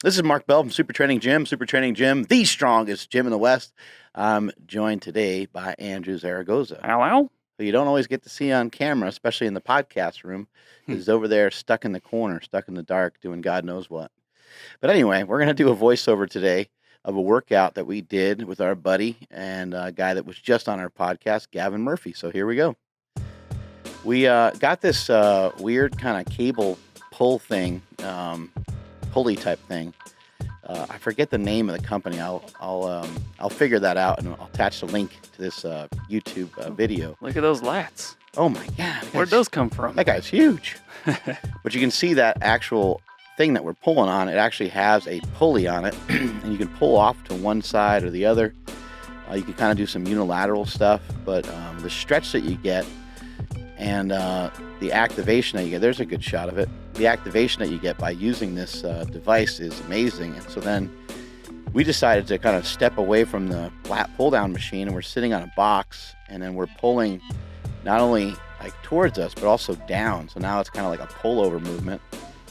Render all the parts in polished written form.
This is Mark Bell from SuperTraining Gym, the strongest gym in the West. I'm joined today by Andrew Zaragoza, Hello? who you don't always get to see on camera, especially in the podcast room. He's over there stuck in the corner, stuck in the dark, doing God knows what. But anyway, we're going to do a voiceover today of a workout that we did with our buddy and a guy that was just on our podcast, Gavin Murphy. So here we go. We got this weird kind of cable pull thing, pulley type thing. I forget the name of the company. I'll figure that out, and I'll attach the link to this YouTube video. Look at those lats. Oh my God! Where'd those come from? That guy's huge. But you can see that actual thing that we're pulling on. It actually has a pulley on it, and you can pull off to one side or the other. You can kind of do some unilateral stuff, but the stretch that you get and the activation that you get, there's a good shot of it. The activation that you get by using this device is amazing. And so then we decided to kind of step away from the lat pull down machine, and we're sitting on a box, and then we're pulling not only like towards us, but also down. So now it's kind of like a pullover movement.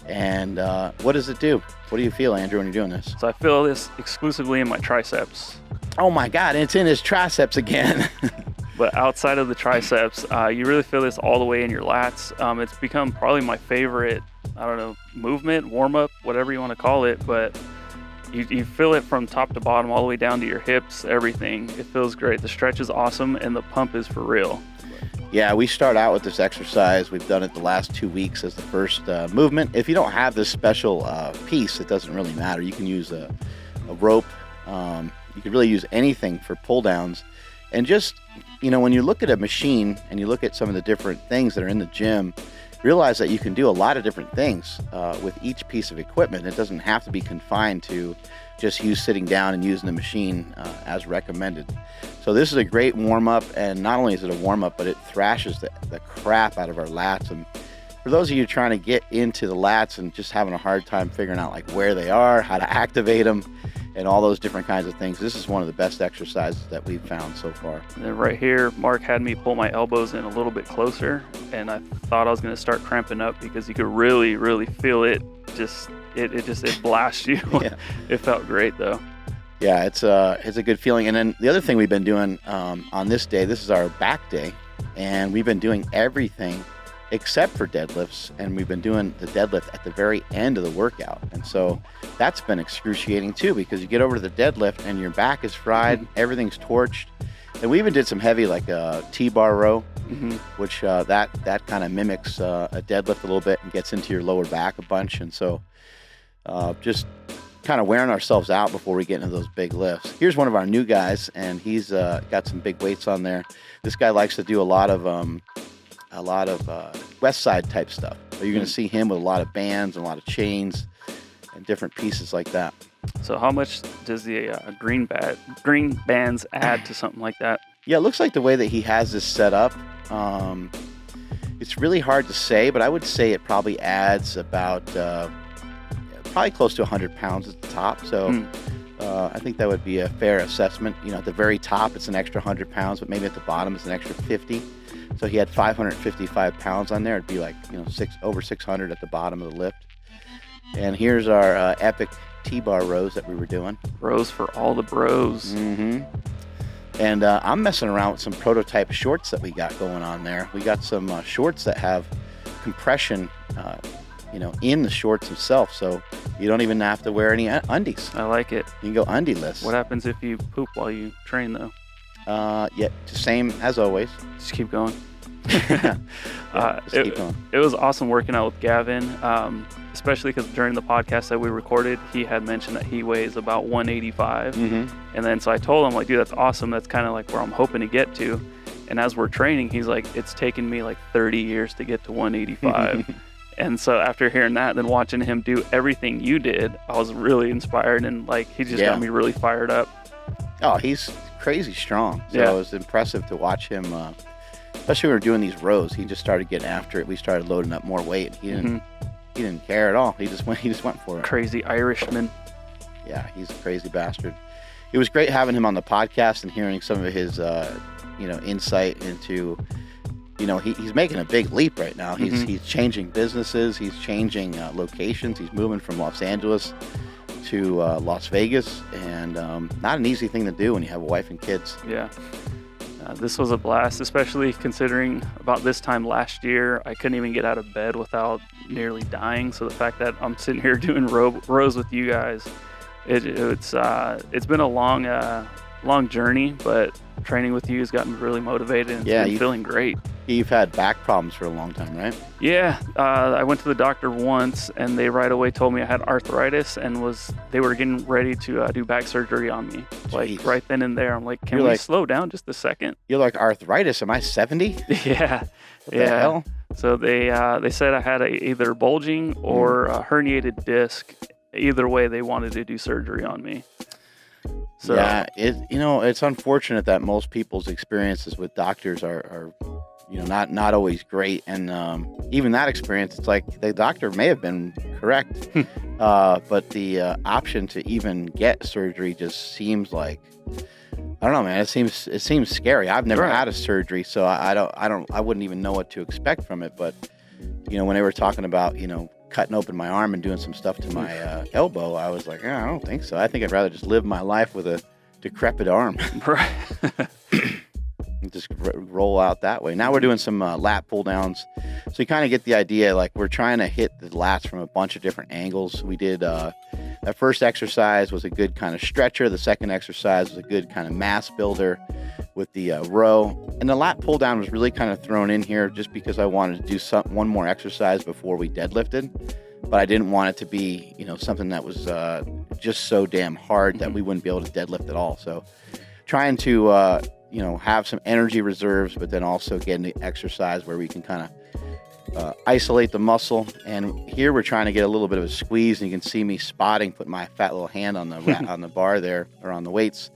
And what does it do? What do you feel, Andrew, when you're doing this? So I feel this exclusively in my triceps. Oh my God, and it's in his triceps again. But outside of the triceps, you really feel this all the way in your lats. It's become probably my favorite, movement, warm-up, whatever you want to call it. But you feel it from top to bottom, all the way down to your hips, everything. It feels great. The stretch is awesome, and the pump is for real. Yeah, we start out with this exercise. We've done it the last 2 weeks as the first movement. If you don't have this special piece, it doesn't really matter. You can use a rope. You can really use anything for pull downs. And just, when you look at a machine and you look at some of the different things that are in the gym, realize that you can do a lot of different things with each piece of equipment. It doesn't have to be confined to just you sitting down and using the machine as recommended. So this is a great warm-up, and not only is it a warm-up, but it thrashes the crap out of our lats. And for those of you trying to get into the lats and just having a hard time figuring out like where they are, how to activate them, and all those different kinds of things, this is one of the best exercises that we've found so far. And then right here, Mark had me pull my elbows in a little bit closer, and I thought I was going to start cramping up because you could really, really feel it. It blasts you. Yeah. It felt great though. Yeah, it's a good feeling. And then the other thing we've been doing on this day, this is our back day, and we've been doing everything except for deadlifts, and we've been doing the deadlift at the very end of the workout. And so that's been excruciating too, because you get over to the deadlift and your back is fried, everything's torched. And we even did some heavy like a T-bar row, which that kind of mimics a deadlift a little bit and gets into your lower back a bunch. And so just kind of wearing ourselves out before we get into those big lifts. Here's one of our new guys, and he's got some big weights on there. This guy likes to do a lot of West Side type stuff. So you're going to see him with a lot of bands and a lot of chains and different pieces like that. So how much does the green bands add to something like that? Yeah, it looks like the way that he has this set up, it's really hard to say, but I would say it probably adds about probably close to 100 pounds at the top. So I think that would be a fair assessment. At the very top, it's an extra 100 pounds, but maybe at the bottom, it's an extra 50. So he had 555 pounds on there. It'd be like, over 600 at the bottom of the lift. And here's our epic T-bar rows that we were doing. Rows for all the bros. And I'm messing around with some prototype shorts that we got going on there. We got some shorts that have compression, in the shorts themselves. So you don't even have to wear any undies. I like it. You can go undieless. What happens if you poop while you train though? Yeah, same as always. Just keep going. Keep going. It was awesome working out with Gavin, especially because during the podcast that we recorded, he had mentioned that he weighs about 185. And then so I told him, like, dude, that's awesome. That's kind of like where I'm hoping to get to. And as we're training, he's like, it's taken me like 30 years to get to 185. And so after hearing that, then watching him do everything you did, I was really inspired, and like he just got me really fired up. Oh, he's crazy strong. So it was impressive to watch him, especially when we were doing these rows. He just started getting after it. We started loading up more weight. He didn't care at all. He just went for it. Crazy Irishman. Yeah, he's a crazy bastard. It was great having him on the podcast and hearing some of his insight into, he's making a big leap right now. He's changing businesses. He's changing locations. He's moving from Los Angeles to Las Vegas, and not an easy thing to do when you have a wife and kids. Yeah. This was a blast, especially considering about this time last year, I couldn't even get out of bed without nearly dying. So the fact that I'm sitting here doing rows with you guys, it's been a long journey, but training with you has gotten me really motivated, and it's been feeling great. You've had back problems for a long time, right? Yeah, I went to the doctor once, and they right away told me I had arthritis, and they were getting ready to do back surgery on me. Jeez. Like right then and there. I'm like, can we slow down just a second? You're like, arthritis? Am I 70? Yeah. What the hell? So they said I had either bulging or a herniated disc. Either way, they wanted to do surgery on me. So, yeah, it's unfortunate that most people's experiences with doctors are not always great, and even that experience, it's like the doctor may have been correct, but the option to even get surgery just seems like, I don't know, man. It seems scary. I've never had a surgery, so I wouldn't even know what to expect from it. But when they were talking about cutting open my arm and doing some stuff to my elbow, I was like, I don't think so. I think I'd rather just live my life with a decrepit arm. Right. Just roll out that way. Now we're doing some lat pull downs. So you kind of get the idea, like we're trying to hit the lats from a bunch of different angles. We did, that first exercise was a good kind of stretcher. The second exercise was a good kind of mass builder with the row. And the lat pull down was really kind of thrown in here just because I wanted to do one more exercise before we deadlifted. But I didn't want it to be, something that was just so damn hard that we wouldn't be able to deadlift at all. So trying to, have some energy reserves, but then also get into exercise where we can kind of isolate the muscle. And here we're trying to get a little bit of a squeeze, and you can see me spotting, putting my fat little hand on the on the bar there, or on the weights,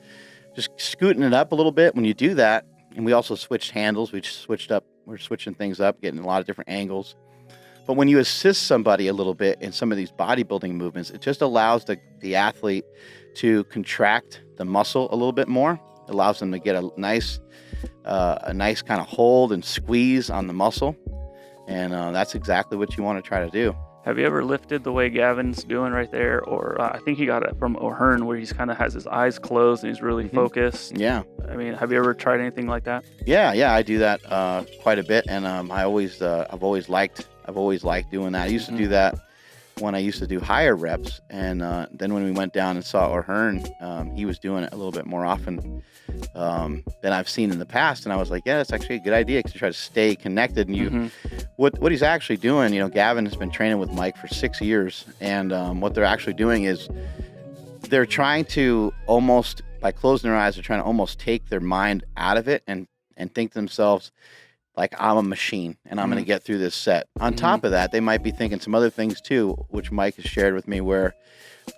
just scooting it up a little bit. When you do that, and we also switched handles, we're switching things up, getting a lot of different angles. But when you assist somebody a little bit in some of these bodybuilding movements, it just allows the athlete to contract the muscle a little bit more. It allows them to get a nice kind of hold and squeeze on the muscle. And that's exactly what you want to try to do. Have you ever lifted the way Gavin's doing right there? Or I think he got it from O'Hearn, where he's kind of has his eyes closed and he's really focused. Yeah. I mean, have you ever tried anything like that? Yeah, I do that quite a bit, and I've always liked doing that. I used to do that when I used to do higher reps, and then when we went down and saw O'Hearn, he was doing it a little bit more often than I've seen in the past, and I was like, yeah, that's actually a good idea, because you try to stay connected. And what he's actually doing, Gavin has been training with Mike for 6 years, and what they're actually doing is they're trying to almost, by closing their eyes, they're trying to almost take their mind out of it and think to themselves, like, I'm a machine and I'm going to get through this set. On top of that, they might be thinking some other things too, which Mike has shared with me, where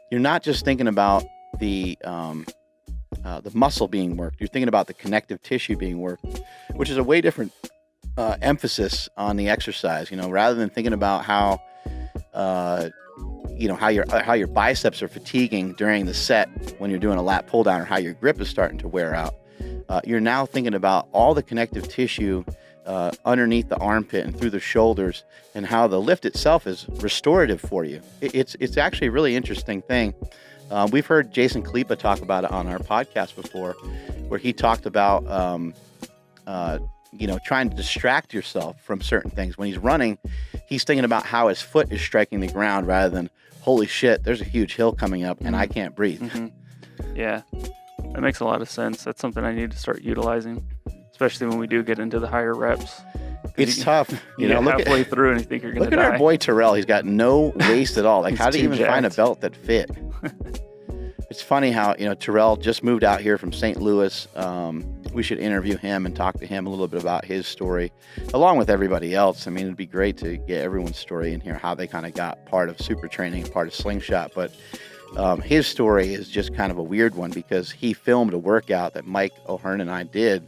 you're not just thinking about the muscle being worked. You're thinking about the connective tissue being worked, which is a way different emphasis on the exercise. Rather than thinking about how your biceps are fatiguing during the set when you're doing a lat pull down, or how your grip is starting to wear out. You're now thinking about all the connective tissue underneath the armpit and through the shoulders, and how the lift itself is restorative for you. It's actually a really interesting thing. We've heard Jason Kalipa talk about it on our podcast before, where he talked about trying to distract yourself from certain things. When he's running, he's thinking about how his foot is striking the ground, rather than, holy shit, there's a huge hill coming up and I can't breathe. Yeah, that makes a lot of sense. That's something I need to start utilizing, especially when we do get into the higher reps. It's tough. You know, halfway through and you think you're going to die. Look at our boy Terrell. He's got no waist at all. Like, how do you even find a belt that fit? It's funny how, Terrell just moved out here from St. Louis. We should interview him and talk to him a little bit about his story, along with everybody else. I mean, it'd be great to get everyone's story in here, how they kind of got part of SuperTraining, part of Slingshot. But his story is just kind of a weird one, because he filmed a workout that Mike O'Hearn and I did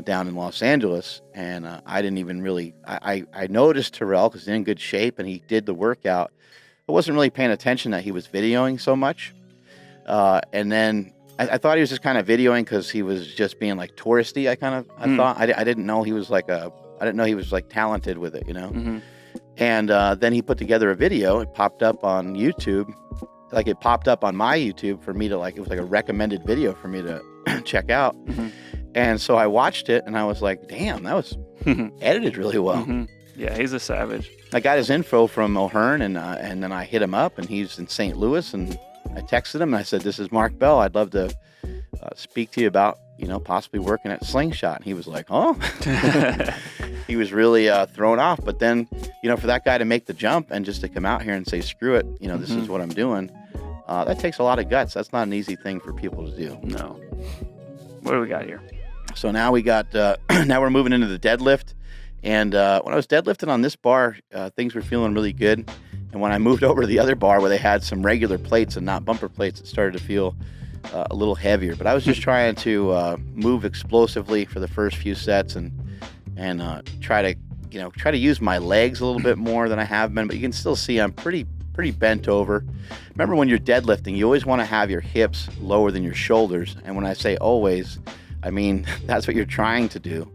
down in Los Angeles, and I didn't even really, I noticed Terrell because he's in good shape and he did the workout. I wasn't really paying attention that he was videoing so much, and then I thought he was just kind of videoing because he was just being like touristy. I thought I didn't know he was like talented with it, And then he put together a video. It popped up on YouTube, like it popped up on my YouTube for me to like, it was like a recommended video for me to check out. Mm-hmm. And so I watched it and I was like, damn, that was edited really well. Mm-hmm. Yeah, he's a savage. I got his info from O'Hearn and then I hit him up and he's in St. Louis and I texted him and I said, this is Mark Bell. I'd love to speak to you about, possibly working at Slingshot. And he was like, huh? He was really thrown off. But then, for that guy to make the jump and just to come out here and say, screw it, this is what I'm doing. That takes a lot of guts. That's not an easy thing for people to do. No. What do we got here? So now we got, now we're moving into the deadlift. And when I was deadlifting on this bar, things were feeling really good. And when I moved over to the other bar where they had some regular plates and not bumper plates, it started to feel a little heavier. But I was just trying to move explosively for the first few sets and try to use my legs a little bit more than I have been. But you can still see I'm pretty bent over. Remember, when you're deadlifting, you always want to have your hips lower than your shoulders. And when I say always, I mean that's what you're trying to do.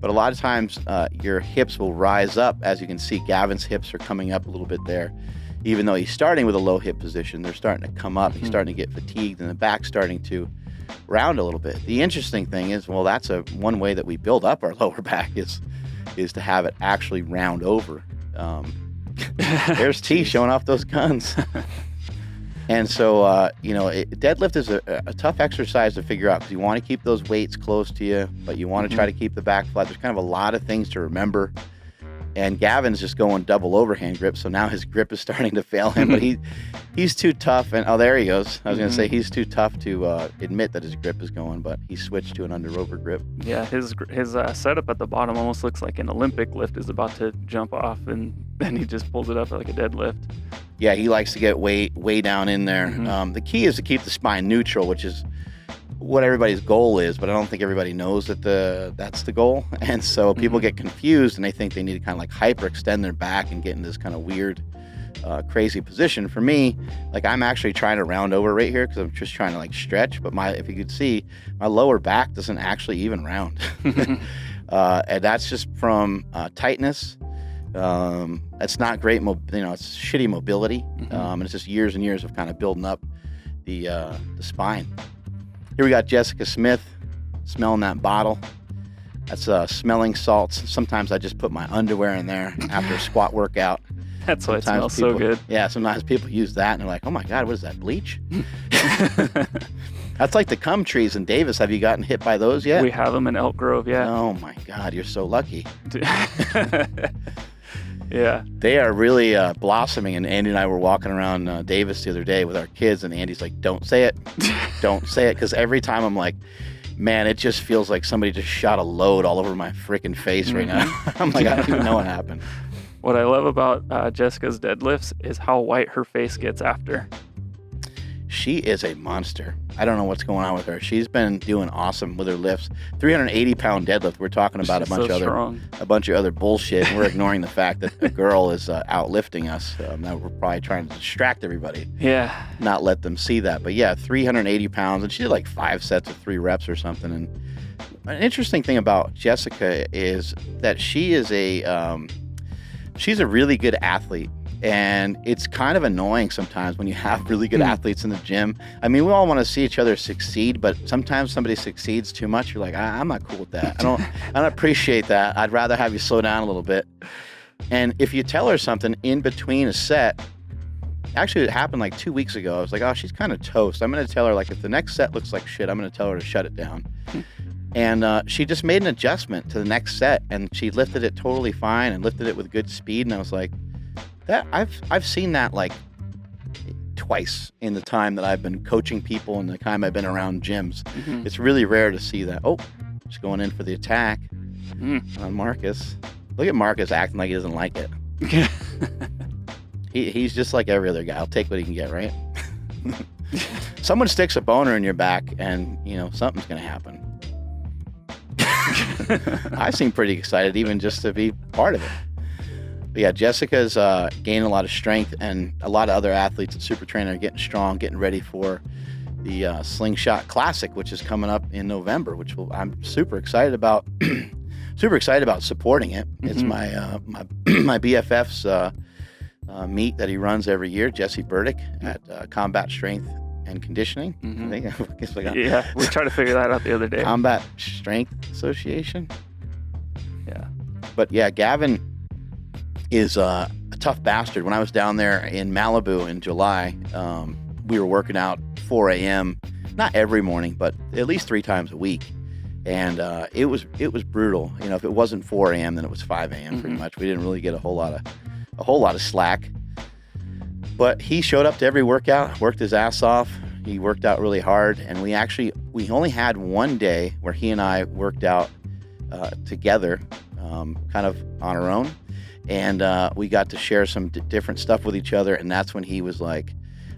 But a lot of times your hips will rise up. As you can see, Gavin's hips are coming up a little bit there. Even though he's starting with a low hip position, they're starting to come up. He's starting to get fatigued and the back's starting to round a little bit. The interesting thing is, well, that's one way that we build up our lower back is to have it actually round over. There's T showing off those guns. And so, deadlift is a tough exercise to figure out because you want to keep those weights close to you, but you want to try to keep the back flat. There's kind of a lot of things to remember. And Gavin's just going double overhand grip, so now his grip is starting to fail him. But he's too tough. And there he goes. I was going to say he's too tough to admit that his grip is going, but he switched to an under-over grip. Yeah, his setup at the bottom almost looks like an Olympic lift is about to jump off, and then he just pulls it up like a deadlift. Yeah, he likes to get way down in there. The key is to keep the spine neutral, which is what everybody's goal is, but I don't think everybody knows that that's the goal. And so people get confused and they think they need to kind of like hyperextend their back and get in this kind of weird, crazy position. For me, like I'm actually trying to round over right here because I'm just trying to like stretch, but if you could see, my lower back doesn't actually even round. And that's just from tightness. It's not great, it's shitty mobility. And it's just years and years of kind of building up the spine. Here we got Jessica Smith smelling that bottle. That's smelling salts. Sometimes I just put my underwear in there after a squat workout. That's why it smells so good. Yeah, sometimes people use that and they're like, oh my God, what is that, bleach? That's like the cum trees in Davis. Have you gotten hit by those yet? We have them in Elk Grove, yeah. Oh my God, you're so lucky. Yeah. They are really blossoming. And Andy and I were walking around Davis the other day with our kids, and Andy's like, don't say it. Don't say it. Because every time I'm like, man, it just feels like somebody just shot a load all over my freaking face right now. I'm like, I don't even know what happened. What I love about Jessica's deadlifts is how white her face gets after. She is a monster. I don't know what's going on with her. She's been doing awesome with her lifts. 380-pound deadlift. We're talking about a bunch of other bullshit, and we're ignoring the fact that a girl is outlifting us. Now we're probably trying to distract everybody. Yeah. Not let them see that. But yeah, 380 pounds, and she did like 5 sets of 3 reps or something. And an interesting thing about Jessica is that she is she's a really good athlete. And it's kind of annoying sometimes when you have really good athletes in the gym. I mean, we all want to see each other succeed, but sometimes somebody succeeds too much. You're like, I'm not cool with that. I don't appreciate that. I'd rather have you slow down a little bit. And if you tell her something in between a set, actually it happened like 2 weeks ago. I was like, oh, she's kind of toast. I'm going to tell her, like, if the next set looks like shit, I'm going to tell her to shut it down. And she just made an adjustment to the next set, and she lifted it totally fine and lifted it with good speed. And I was like, that I've seen that like twice in the time that I've been coaching people and the time I've been around gyms. It's really rare to see that. Oh, just going in for the attack on Marcus. Look at Marcus acting like he doesn't like it. He's just like every other guy. I'll take what he can get, right? Someone sticks a boner in your back and, something's going to happen. I seem pretty excited even just to be part of it. But yeah, Jessica's gaining a lot of strength, and a lot of other athletes at SuperTraining are getting strong, getting ready for the Slingshot Classic, which is coming up in November, which I'm super excited about. Super excited about supporting it. It's my BFF's meet that he runs every year, Jesse Burdick at Combat Strength and Conditioning. I guess Yeah, we tried to figure that out the other day. Combat Strength Association. Yeah. But yeah, Gavin is a tough bastard. When I was down there in Malibu in July, we were working out 4 a.m. not every morning, but at least 3 times a week. And it was brutal. You know, if it wasn't 4 a.m., then it was 5 a.m. Pretty much. We didn't really get a whole lot of slack. But he showed up to every workout, worked his ass off. He worked out really hard, and we only had one day where he and I worked out together, kind of on our own, and we got to share some different stuff with each other. And that's when he was like,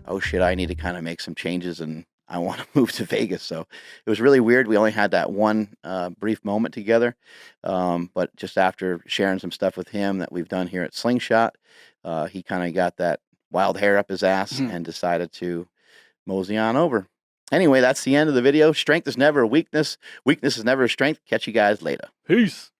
"Oh shit, I need to kind of make some changes, and I want to move to Vegas." So it was really weird. We only had that one brief moment together, but just after sharing some stuff with him that we've done here at Slingshot, he kind of got that wild hair up his ass and decided to mosey on over. Anyway, that's the end of the video. Strength is never a weakness. Weakness is never a strength. Catch you guys later. Peace.